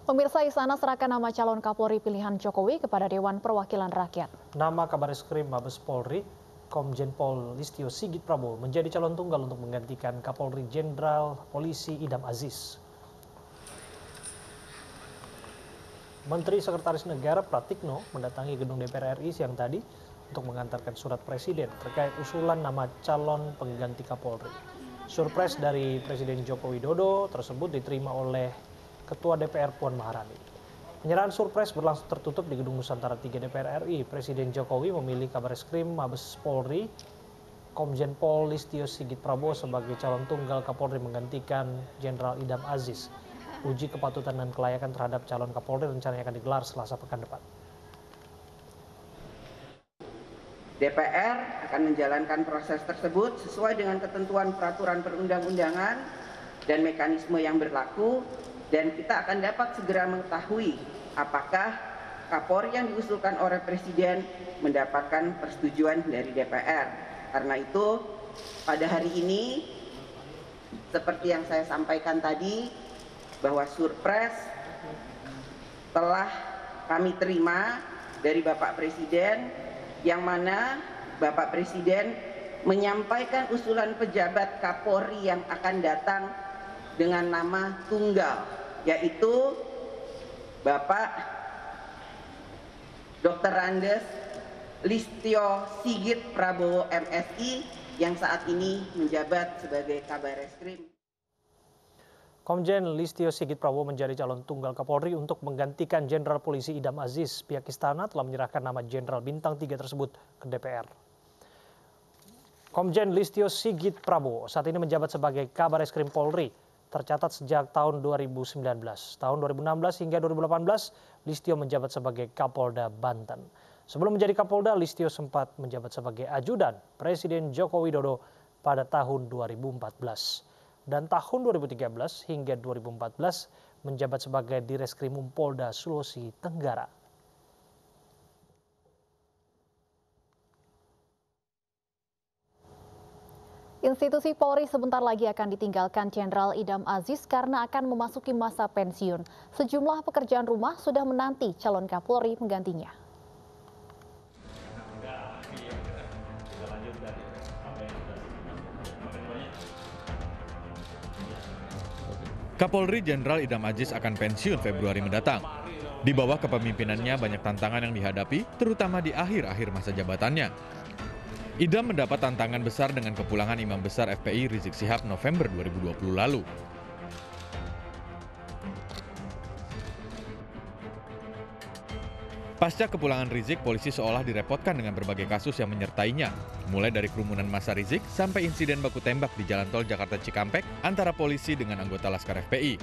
Pemirsa, Istana serahkan nama calon Kapolri pilihan Jokowi kepada Dewan Perwakilan Rakyat. Nama Kabareskrim Mabes Polri, Komjen Pol Listio Sigit Prabowo menjadi calon tunggal untuk menggantikan Kapolri Jenderal Polisi Idam Aziz. Menteri Sekretaris Negara Pratikno mendatangi gedung DPR RI siang tadi untuk mengantarkan surat Presiden terkait usulan nama calon pengganti Kapolri. Surpres dari Presiden Joko Widodo tersebut diterima oleh Ketua DPR Puan Maharani. Penyerahan surprise berlangsung tertutup di Gedung Nusantara 3 DPR RI. Presiden Jokowi memilih Kabareskrim Mabes Polri, Komjen Pol Listio Sigit Prabowo sebagai calon tunggal Kapolri menggantikan Jenderal Idam Aziz. Uji kepatutan dan kelayakan terhadap calon Kapolri rencananya akan digelar Selasa pekan depan. DPR akan menjalankan proses tersebut sesuai dengan ketentuan peraturan perundang-undangan dan mekanisme yang berlaku, dan kita akan dapat segera mengetahui apakah Kapolri yang diusulkan oleh Presiden mendapatkan persetujuan dari DPR. Karena itu, pada hari ini, seperti yang saya sampaikan tadi, bahwa surpres telah kami terima dari Bapak Presiden, yang mana Bapak Presiden menyampaikan usulan pejabat Kapolri yang akan datang dengan nama tunggal, yaitu Bapak Dr. Andes Listio Sigit Prabowo MSI yang saat ini menjabat sebagai Kabareskrim. Komjen Listio Sigit Prabowo menjadi calon tunggal Kapolri untuk menggantikan Jenderal Polisi Idam Aziz. Pihak Istana telah menyerahkan nama Jenderal Bintang 3 tersebut ke DPR. Komjen Listio Sigit Prabowo saat ini menjabat sebagai Kabareskrim Polri. Tercatat sejak tahun 2019. Tahun 2016 hingga 2018, Listio menjabat sebagai Kapolda Banten. Sebelum menjadi Kapolda, Listio sempat menjabat sebagai ajudan Presiden Joko Widodo pada tahun 2014. Dan tahun 2013 hingga 2014 menjabat sebagai Direskrimum Polda Sulawesi Tenggara. Institusi Polri sebentar lagi akan ditinggalkan Jenderal Idam Aziz karena akan memasuki masa pensiun. Sejumlah pekerjaan rumah sudah menanti calon Kapolri menggantinya. Kapolri Jenderal Idam Aziz akan pensiun Februari mendatang. Di bawah kepemimpinannya banyak tantangan yang dihadapi, terutama di akhir-akhir masa jabatannya. Idam mendapat tantangan besar dengan kepulangan Imam Besar FPI Rizik Syihab November 2020 lalu. Pasca kepulangan Rizik, polisi seolah direpotkan dengan berbagai kasus yang menyertainya. Mulai dari kerumunan massa Rizik sampai insiden baku tembak di Jalan Tol Jakarta Cikampek antara polisi dengan anggota Laskar FPI.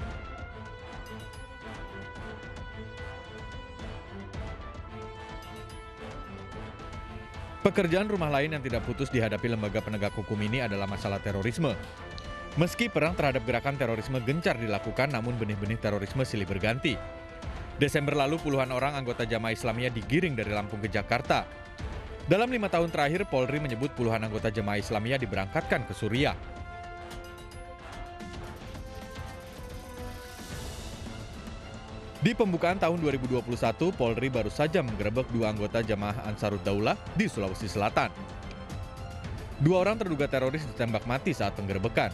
Pekerjaan rumah lain yang tidak putus dihadapi lembaga penegak hukum ini adalah masalah terorisme. Meski perang terhadap gerakan terorisme gencar dilakukan, namun benih-benih terorisme silih berganti. Desember lalu puluhan orang anggota Jamaah Islamiyah digiring dari Lampung ke Jakarta. Dalam 5 tahun terakhir, Polri menyebut puluhan anggota Jamaah Islamiyah diberangkatkan ke Suriah. Di pembukaan tahun 2021, Polri baru saja menggerebek 2 anggota Jamaah Ansarud Daulah di Sulawesi Selatan. 2 orang terduga teroris ditembak mati saat penggerebekan.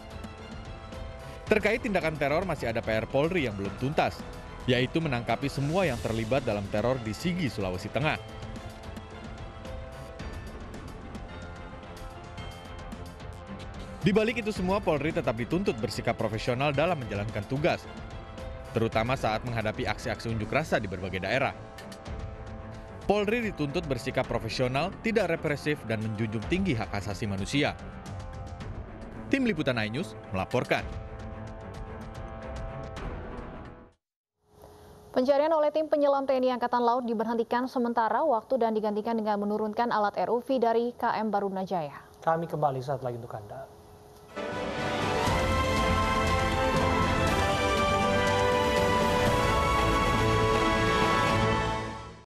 Terkait tindakan teror masih ada PR Polri yang belum tuntas, yaitu menangkapi semua yang terlibat dalam teror di Sigi, Sulawesi Tengah. Di balik itu semua, Polri tetap dituntut bersikap profesional dalam menjalankan tugas, terutama saat menghadapi aksi-aksi unjuk rasa di berbagai daerah. Polri dituntut bersikap profesional, tidak represif, dan menjunjung tinggi hak asasi manusia. Tim Liputan iNews melaporkan. Pencarian oleh tim penyelam TNI Angkatan Laut diberhentikan sementara waktu dan digantikan dengan menurunkan alat ROV dari KM Barunajaya. Kami kembali saat lagi untuk Anda.